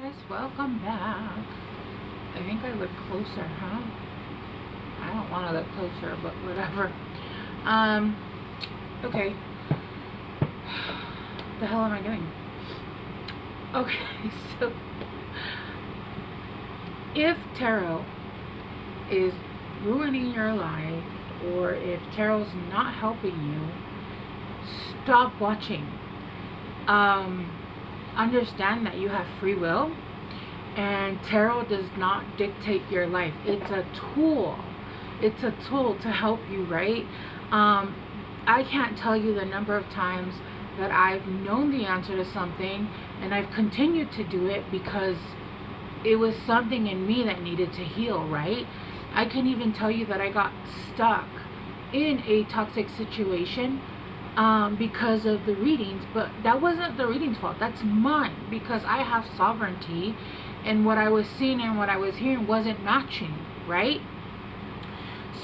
Guys, welcome back. I think I look closer, huh? I don't want to look closer, but whatever. Okay. The hell am I doing? Okay, so if tarot is ruining your life, or if tarot's not helping you, stop watching. Understand that you have free will, and tarot does not dictate your life. It's a tool. It's a tool to help you, right? I can't tell you the number of times that I've known the answer to something and I've continued to do it because it was something in me that needed to heal, right? I can even tell you that I got stuck in a toxic situation because of the readings, but that wasn't the reading's fault. That's mine, because I have sovereignty, and what I was seeing and what I was hearing wasn't matching, right?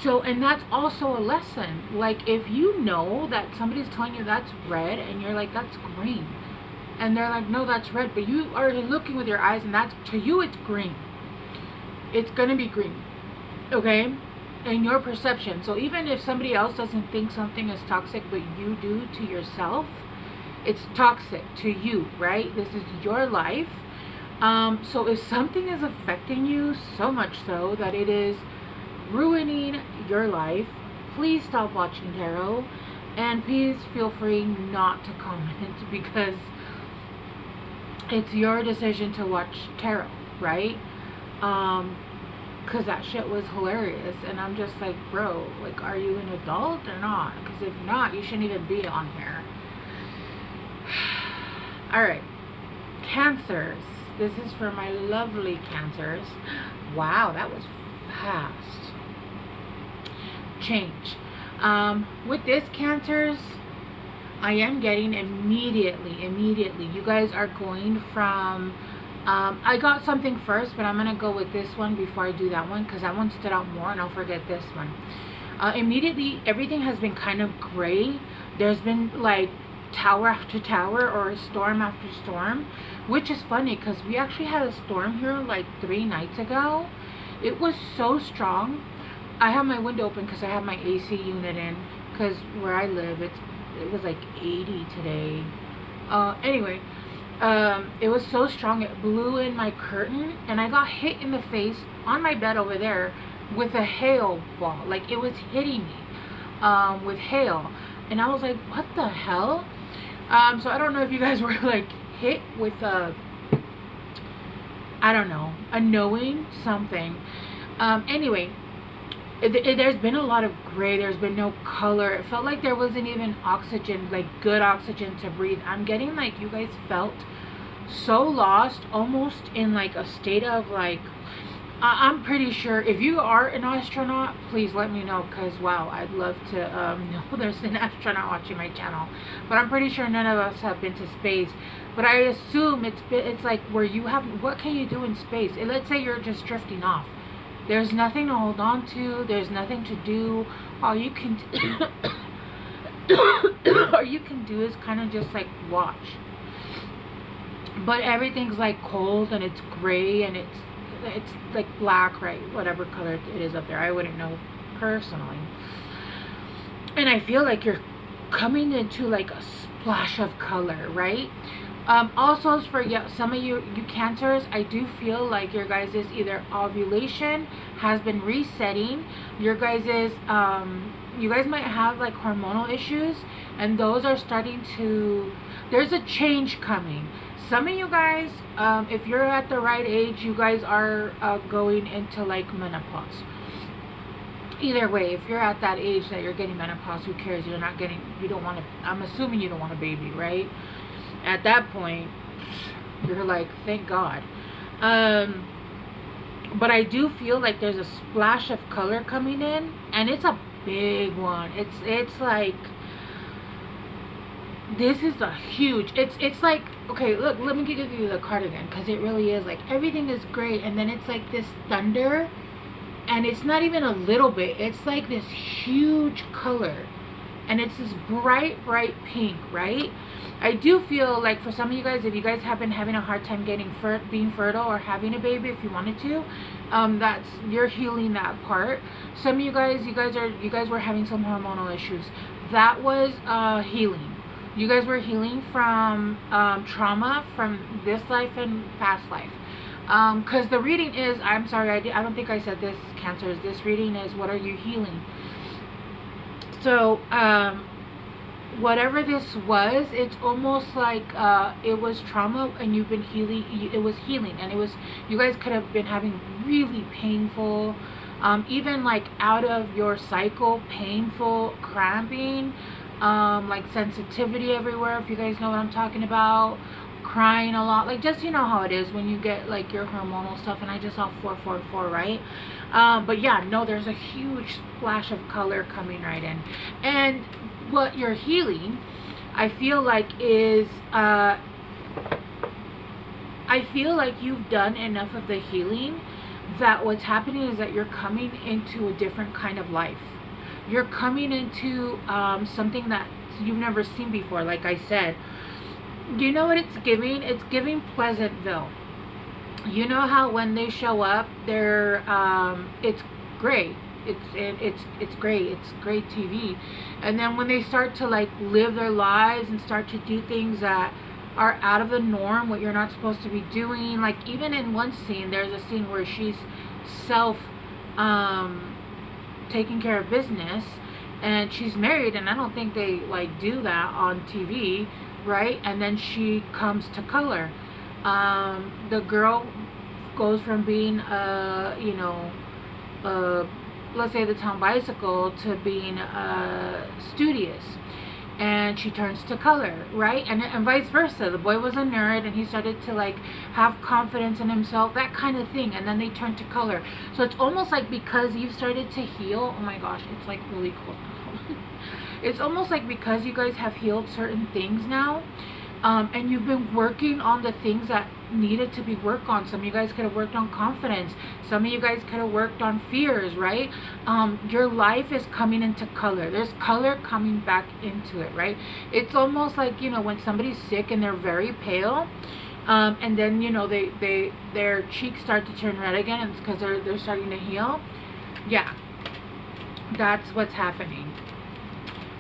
So, and that's also a lesson. Like, if you know that somebody's telling you that's red and you're like, that's green, and they're like, no, that's red, but you are looking with your eyes and that's, to you, it's green. It's gonna be green, okay? In your perception. So even if somebody else doesn't think something is toxic, but you do to yourself, it's toxic to you, right? This is your life. So if something is affecting you so much so that it is ruining your life, please stop watching tarot, and please feel free not to comment, because it's your decision to watch tarot, right? Because that shit was hilarious, and I'm just like, bro, like, are you an adult or not? Because if not, you shouldn't even be on here. Alright, Cancers. This is for my lovely Cancers. Wow, that was fast. Change. With this, Cancers, I am getting immediately, you guys are going from I got something first, but I'm gonna go with this one before I do that one, because that one stood out more, and I'll forget this one. Immediately, everything has been kind of gray. There's been like tower after tower, or storm after storm, which is funny because we actually had a storm here like 3 nights ago. It was so strong. I have my window open because I have my AC unit in, because where I live, it was like 80 today. Anyway, it was so strong, it blew in my curtain, and I got hit in the face on my bed over there with a hail ball. Like, it was hitting me with hail, and I was like, what the hell? So I don't know if you guys were like hit with a, I don't know, a knowing something. Anyway, there's been a lot of gray. There's been no color. It felt like there wasn't even oxygen, like good oxygen to breathe. I'm getting like you guys felt so lost, almost in like a state of like, I'm pretty sure if you are an astronaut, please let me know, because wow, I'd love to know there's an astronaut watching my channel. But I'm pretty sure none of us have been to space, but I assume it's like where you have, what can you do in space? Let's say you're just drifting off. There's nothing to hold on to. There's nothing to do. All you can all you can do is kind of just like watch. But everything's like cold, and it's gray, and it's like black, right? Whatever color it is up there, I wouldn't know personally. And I feel like you're coming into like a splash of color, right? Also, for some of you Cancers, I do feel like your guys' either ovulation has been resetting. Your guys' you guys might have like hormonal issues, and those are starting to, there's a change coming. Some of you guys, if you're at the right age, you guys are going into like menopause. Either way, if you're at that age that you're getting menopause, who cares? You're not getting, you don't want to, I'm assuming you don't want a baby, right? At that point, you're like, thank God. But I do feel like there's a splash of color coming in, and it's a big one. It's like, this is a huge, it's like, okay, look, let me give you the card again, because it really is like, everything is great, and then it's like this thunder, and it's not even a little bit, it's like this huge color. and it's this bright pink, right? I do feel like for some of you guys, if you guys have been having a hard time being fertile or having a baby, if you wanted to, that's, you're healing that part. Some of you guys were having some hormonal issues. That was healing. You guys were healing from trauma from this life and past life. Because the reading is, I'm sorry, I don't think I said this, Cancers. This reading is, what are you healing? So, whatever this was, it's almost like it was trauma, and you've been healing. It was healing, and it was, you guys could have been having really painful, even like out of your cycle, painful cramping, like sensitivity everywhere, if you guys know what I'm talking about. Crying a lot, like, just, you know how it is when you get like your hormonal stuff. And I just saw 444, right? But yeah, no, there's a huge splash of color coming right in. And what you're healing, I feel like, is I feel like you've done enough of the healing that what's happening is that you're coming into a different kind of life. You're coming into something that you've never seen before. Like I said, you know what it's giving? It's giving Pleasantville. You know how when they show up, they're it's great. It's great. It's great TV. And then when they start to like live their lives and start to do things that are out of the norm, what you're not supposed to be doing. Like, even in one scene, there's a scene where she's taking care of business, and she's married, and I don't think they like do that on TV, right? And then she comes to color. The girl goes from being let's say the town bicycle, to being studious, and she turns to color, right? And vice versa. The boy was a nerd, and he started to like have confidence in himself, that kind of thing, and then they turn to color. So it's almost like, because you've started to heal, oh my gosh, it's like really cool. It's almost like because you guys have healed certain things now, and you've been working on the things that needed to be worked on. Some of you guys could have worked on confidence. Some of you guys could have worked on fears, right? Your life is coming into color. There's color coming back into it, right? It's almost like, you know, when somebody's sick and they're very pale, and then, you know, their cheeks start to turn red again, and it's because they're starting to heal. Yeah, that's what's happening.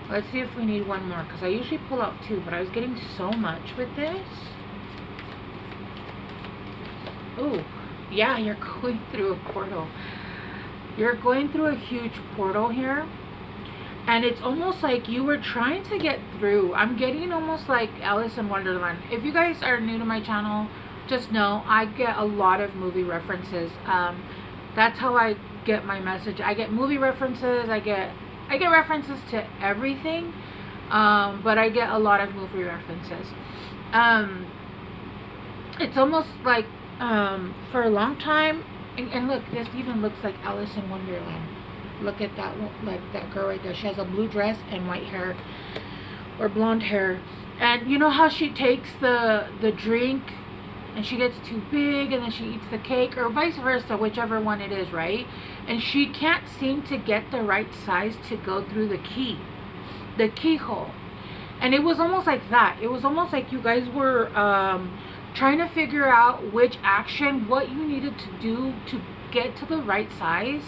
Let's see if we need one more, because I usually pull out two, but I was getting so much with this. Oh, yeah, you're going through a portal. You're going through a huge portal here. And it's almost like you were trying to get through. I'm getting almost like Alice in Wonderland. If you guys are new to my channel, just know I get a lot of movie references. That's how I get my message. I get movie references. I get references to everything, but I get a lot of movie references. It's almost like for a long time, and look, this even looks like Alice in Wonderland. Look at that, like that girl right there. She has a blue dress and white hair, or blonde hair. And you know how she takes the drink, and she gets too big, and then she eats the cake, or vice versa, whichever one it is, right? And she can't seem to get the right size to go through the keyhole. And it was almost like that. It was almost like you guys were trying to figure out which action, what you needed to do to get to the right size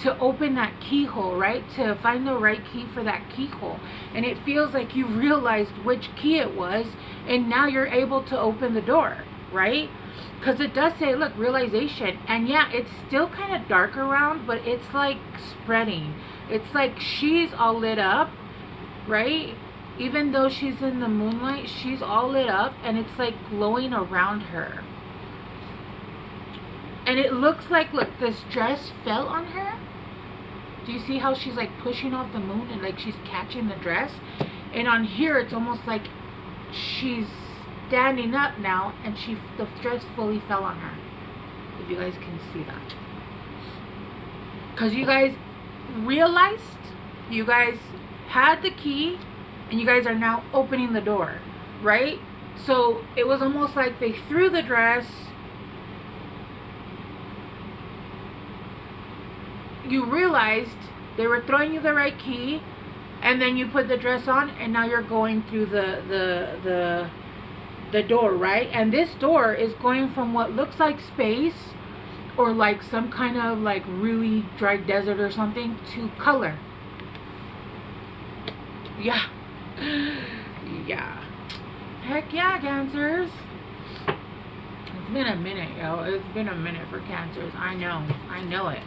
to open that keyhole, right? To find the right key for that keyhole. And it feels like you realized which key it was, and now you're able to open the door, right? Because it does say, look, realization. And yeah, it's still kind of dark around, but it's like spreading. It's like she's all lit up, right? Even though she's in the moonlight, she's all lit up, and it's like glowing around her. And it looks like, look, this dress fell on her. Do you see how she's like pushing off the moon, and like she's catching the dress? And on here, it's almost like she's standing up now, and the dress fully fell on her. If you guys can see that. Because you guys realized, you guys had the key, and you guys are now opening the door, right? So it was almost like they threw the dress. You realized they were throwing you the right key, and then you put the dress on, and now you're going through the door, right? And this door is going from what looks like space or like some kind of like really dry desert or something to color. Yeah. Yeah. Heck yeah, Cancers. It's been a minute, yo. It's been a minute for Cancers. I know. I know it.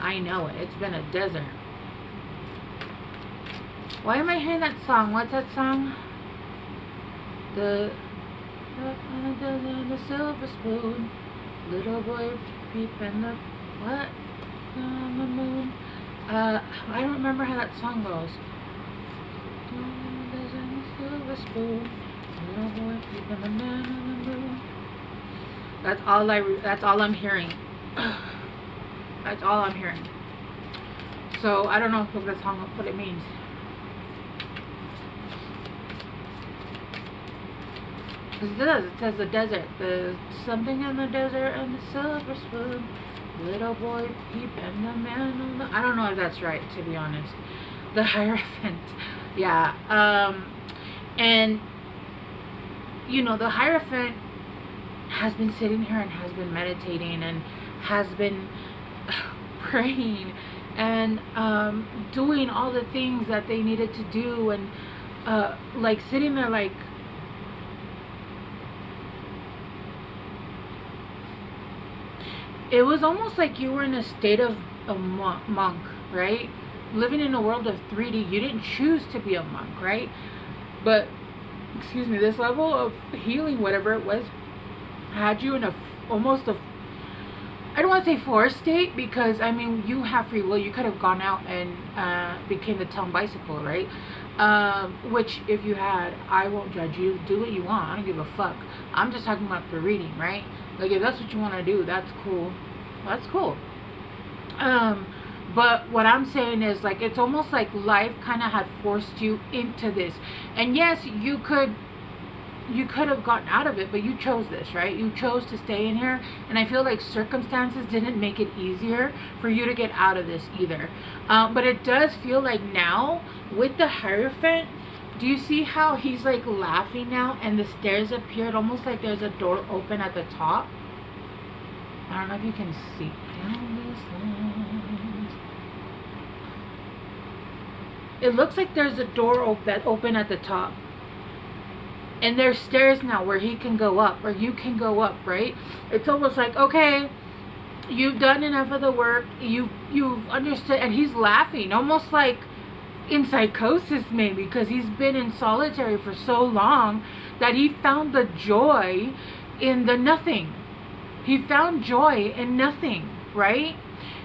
I know it. It's been a desert. Why am I hearing that song? What's that song? The silver spoon. Little boy peeping the what? On the moon. I don't remember how that song goes. Silver spoon. Little boy peeping the man on the moon. That's all I'm hearing. That's all I'm hearing. So I don't know if that song what it means. It does. It says the desert. The something in the desert and the silver spoon. Little boy peep and the man on the... I don't know if that's right, to be honest. The Hierophant. Yeah. And you know, the Hierophant has been sitting here and has been meditating and has been praying and doing all the things that they needed to do, and like sitting there like it was almost like you were in a state of a monk, right? Living in a world of 3D. You didn't choose to be a monk, right? But excuse me, this level of healing, whatever it was, had you in a almost a, I don't want to say forced state, because I mean, you have free will. You could have gone out and became the town bicycle, right? Which if you had, I won't judge you. Do what you want. I don't give a fuck. I'm just talking about the reading, right? Like if that's what you want to do, that's cool. That's cool. But what I'm saying is, like, it's almost like life kind of had forced you into this. And yes, you could have gotten out of it, but you chose this, right? You chose to stay in here, and I feel like circumstances didn't make it easier for you to get out of this either. But it does feel like now with the Hierophant, do you see how he's like laughing now and the stairs appeared almost like there's a door open at the top? I don't know if you can see. Down this land. It looks like there's a door that open at the top. And there's stairs now where he can go up, or you can go up, right? It's almost like, okay, you've done enough of the work, you've understood, and he's laughing, almost like in psychosis maybe, because he's been in solitary for so long that he found the joy in the nothing. He found joy in nothing, right?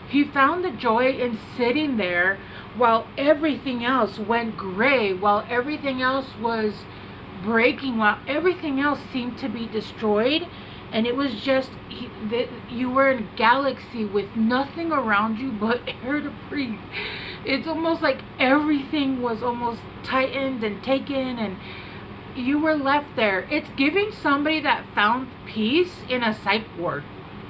He found the joy in sitting there while everything else went gray, while everything else was breaking, while everything else seemed to be destroyed, and it was just you were in a galaxy with nothing around you but air to breathe. It's almost like everything was almost tightened and taken, and you were left there. It's giving somebody that found peace in a psych ward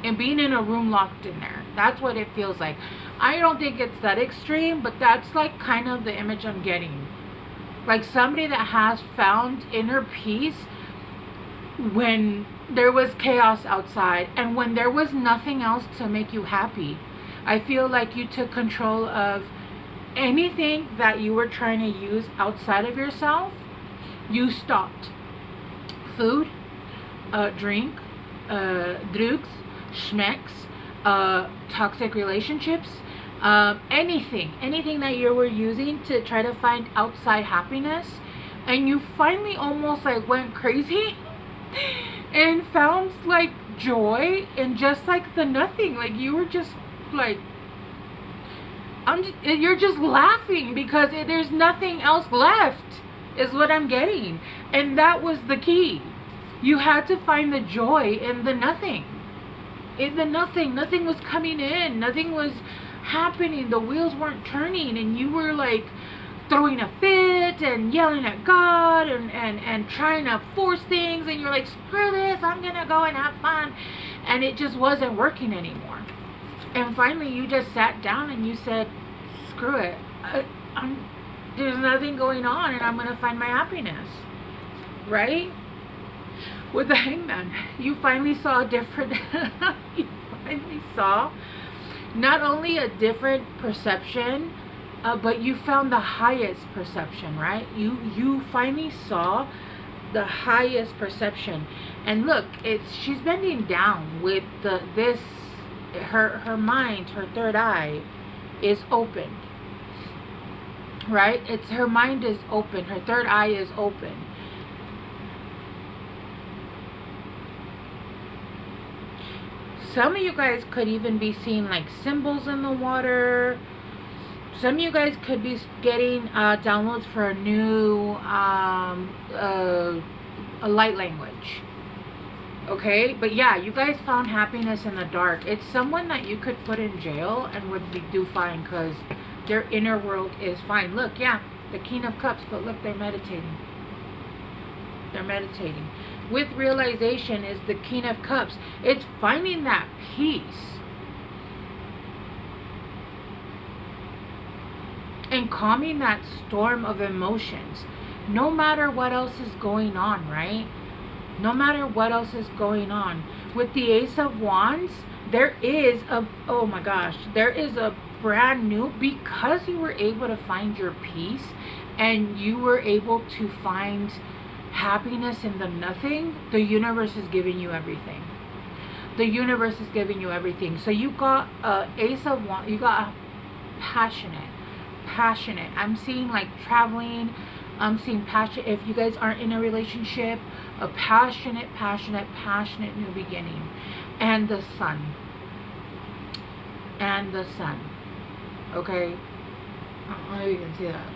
and being in a room locked in there. That's what it feels like. I don't think it's that extreme, but that's like kind of the image I'm getting. Like somebody that has found inner peace when there was chaos outside and when there was nothing else to make you happy. I feel like you took control of anything that you were trying to use outside of yourself. You stopped. Food, drink, drugs, schmecks, toxic relationships, anything that you were using to try to find outside happiness, and you finally almost like went crazy and found like joy in just like the nothing. Like you were just like, you're just laughing because there's nothing else left, is what I'm getting. And that was the key. You had to find the joy in the nothing. In the nothing. Nothing was coming in. Nothing was happening. The wheels weren't turning, and you were like throwing a fit and yelling at God and trying to force things, and you're like, screw this, I'm gonna go and have fun. And it just wasn't working anymore. And finally you just sat down and you said, screw it. There's nothing going on, and I'm going to find my happiness, right? With the Hangman, you finally saw a different, you finally saw not only a different perception, but you found the highest perception, right? You finally saw the highest perception. And look, she's bending down with her mind, her third eye is open, right? It's her mind is open, her third eye is open. Some of you guys could even be seeing like symbols in the water. Some of you guys could be getting downloads for a new a light language. Okay, but yeah, you guys found happiness in the dark. It's someone that you could put in jail and would do fine because their inner world is fine. Look, yeah, the King of Cups, but look, they're meditating. They're meditating. With realization is the King of Cups. It's finding that peace and calming that storm of emotions, no matter what else is going on, right? No matter what else is going on. With the Ace of Wands, there is oh my gosh, there is a brand new, because you were able to find your peace and you were able to find happiness in the nothing, the universe is giving you everything. The universe is giving you everything. So you got Ace of Wands, you got passionate. I'm seeing like traveling. I'm seeing passion. If you guys aren't in a relationship, a passionate new beginning. And the sun. Okay, I don't know if you can see that,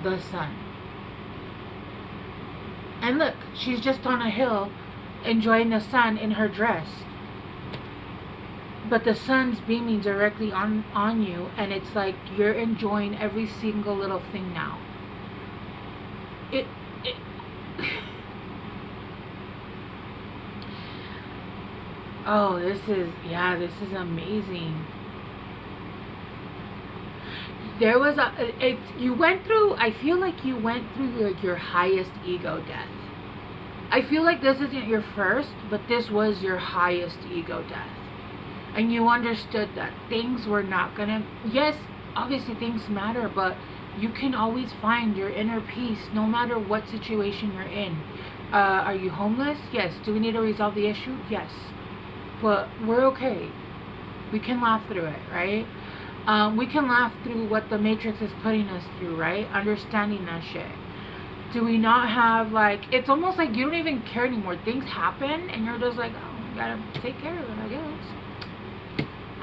but the sun. And look, she's just on a hill enjoying the sun in her dress. But the sun's beaming directly on you, and it's like you're enjoying every single little thing now. Oh, this is amazing. There was you went through, I feel like you went through your highest ego death. I feel like this isn't your first, but this was your highest ego death. And you understood that things were not gonna, yes, obviously things matter, but you can always find your inner peace no matter what situation you're in. Are you homeless? Yes. Do we need to resolve the issue? Yes. But we're okay. We can laugh through it, right? We can laugh through what the Matrix is putting us through, right? Understanding that shit. Do we not have, like, it's almost like you don't even care anymore. Things happen and you're just like, oh, we gotta take care of it,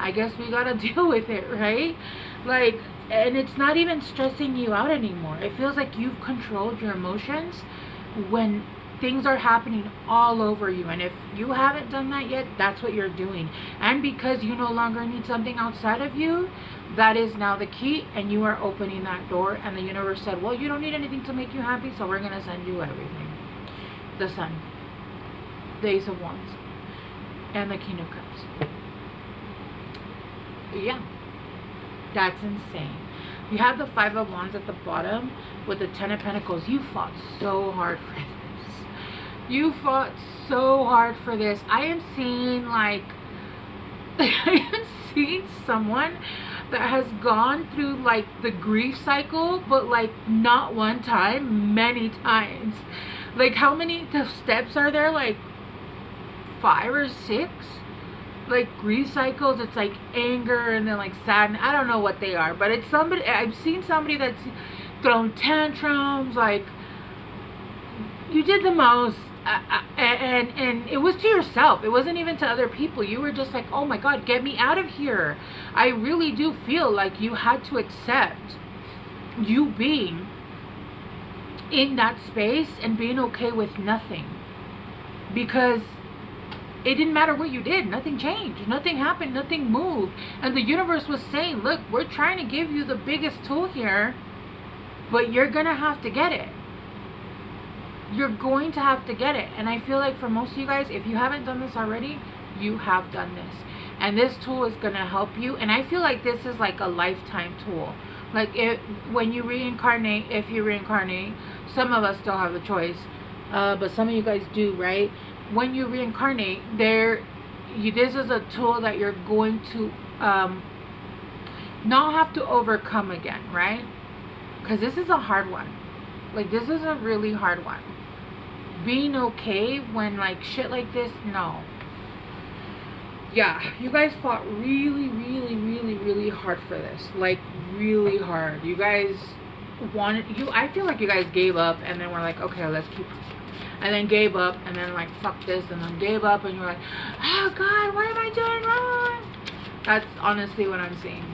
I guess we gotta deal with it, right? Like, and it's not even stressing you out anymore. It feels like you've controlled your emotions when things are happening all over you. And if you haven't done that yet, that's what you're doing. And because you no longer need something outside of you, that is now the key, and you are opening that door. And the universe said, well, you don't need anything to make you happy, so we're gonna send you everything. The sun, the Ace of Wands, and the King of Cups. Yeah, that's insane. You have the Five of Wands at the bottom with the Ten of Pentacles. You fought so hard for this. You fought so hard for this. I am seeing, like, I am seeing someone that has gone through, like, the grief cycle, but, like, not one time, many times. Like, how many steps are there? Like 5 or 6? Like grief cycles. It's like anger and then like sadness. I don't know what they are, but it's somebody, I've seen somebody that's thrown tantrums. Like, you did the most, and it was to yourself. It wasn't even to other people. You were just like, oh my God, get me out of here. I really do feel like you had to accept you being in that space and being okay with nothing, because it didn't matter what you did. Nothing changed. Nothing happened. Nothing moved. And the universe was saying, look, we're trying to give you the biggest tool here, but you're going to have to get it. You're going to have to get it. And I feel like for most of you guys, if you haven't done this already, you have done this. And this tool is going to help you. And I feel like this is like a lifetime tool Like, when you reincarnate, if you reincarnate, some of us still have a choice, but some of you guys do, right? When you reincarnate, this is a tool that you're going to not have to overcome again, right? Because this is a hard one. Like, this is a really hard one. Being okay when, like, shit like this, no. Yeah, you guys fought really, really, really, really hard for this. Like, really hard. You guys I feel like you guys gave up and then we're like, okay, let's keep, and then gave up and then like, fuck this, and then gave up and you're like, oh God, what am I doing wrong? That's honestly what I'm seeing.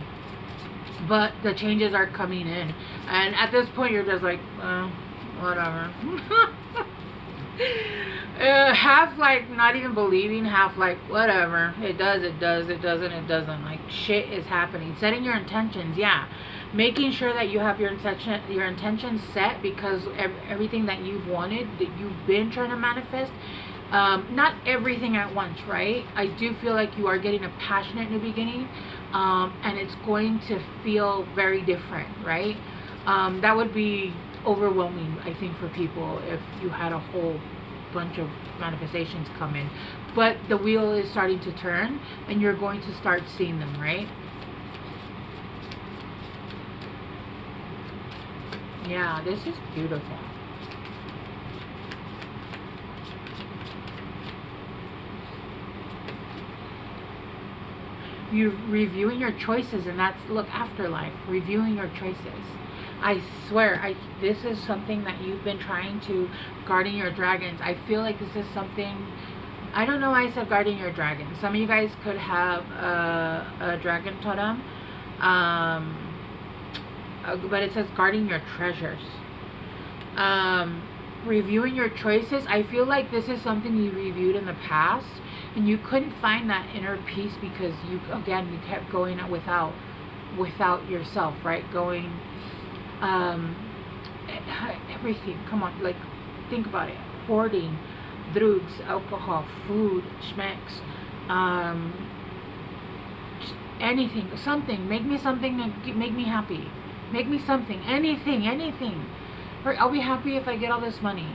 But the changes are coming in, and at this point you're just like, whatever. Half like not even believing, half like whatever, it does, it doesn't, it doesn't. Like, shit is happening. Setting your intentions, yeah, making sure that you have your intentions set, because everything that you've wanted, that you've been trying to manifest, not everything at once, right? I do feel like you are getting a passionate new beginning, and it's going to feel very different, right? That would be overwhelming, I think, for people if you had a whole bunch of manifestations come in. But the wheel is starting to turn and you're going to start seeing them, right? Yeah, this is beautiful. You're reviewing your choices, and that's, look, afterlife, reviewing your choices. I swear, this is something that you've been trying to, guarding your dragons. I feel like this is something, I don't know why I said guarding your dragons. Some of you guys could have a dragon totem, but it says guarding your treasures. Reviewing your choices. I feel like this is something you reviewed in the past and you couldn't find that inner peace because you kept going without yourself, right? Going, everything, come on, like, think about it. Hoarding, drugs, alcohol, food, schmecks, anything, something, make me something to make me happy, make me something, anything. Or I'll be happy if I get all this money.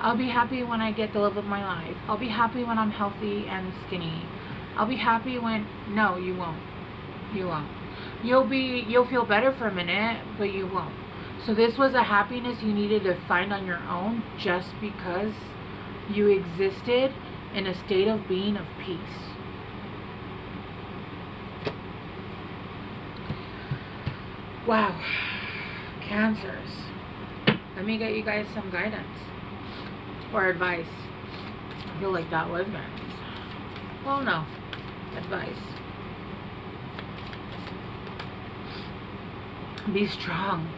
I'll be happy when I get the love of my life. I'll be happy when I'm healthy and skinny. I'll be happy when, no, you won't. You won't. You'll feel better for a minute, but you won't. So this was a happiness you needed to find on your own just because you existed in a state of being of peace. Wow. Cancers. Let me get you guys some guidance or advice. I feel like that was guidance. Well, no. Advice. Be strong.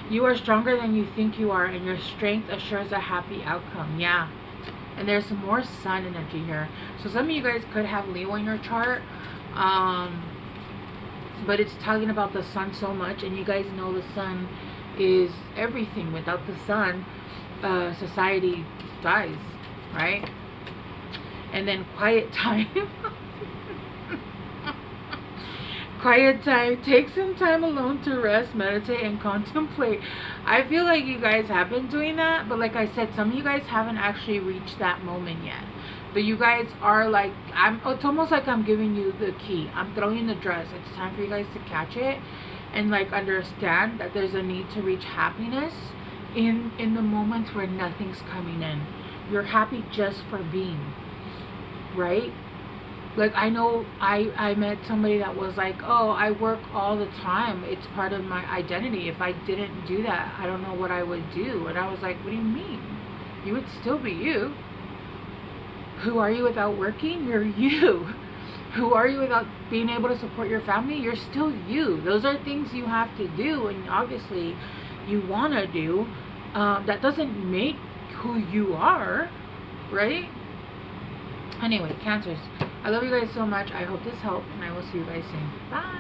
You are stronger than you think you are, and your strength assures a happy outcome. Yeah. And there's some more sun energy here. So some of you guys could have Leo in your chart. But it's talking about the sun so much, and you guys know the sun is everything. Without the sun, society dies, right? And then quiet time. Quiet time. Take some time alone to rest, meditate, and contemplate. I feel like you guys have been doing that, but like I said, some of you guys haven't actually reached that moment yet. But you guys are like, it's almost like I'm giving you the key. I'm throwing the dress. It's time for you guys to catch it and like understand that there's a need to reach happiness in the moments where nothing's coming in. You're happy just for being, right? Like, I know I met somebody that was like, oh, I work all the time. It's part of my identity. If I didn't do that, I don't know what I would do. And I was like, what do you mean? You would still be you. Who are you without working? You're you. Who are you without being able to support your family? You're still you. Those are things you have to do, and obviously you want to do. That doesn't make who you are, right? Anyway, Cancers, I love you guys so much. I hope this helped, and I will see you guys soon. Bye.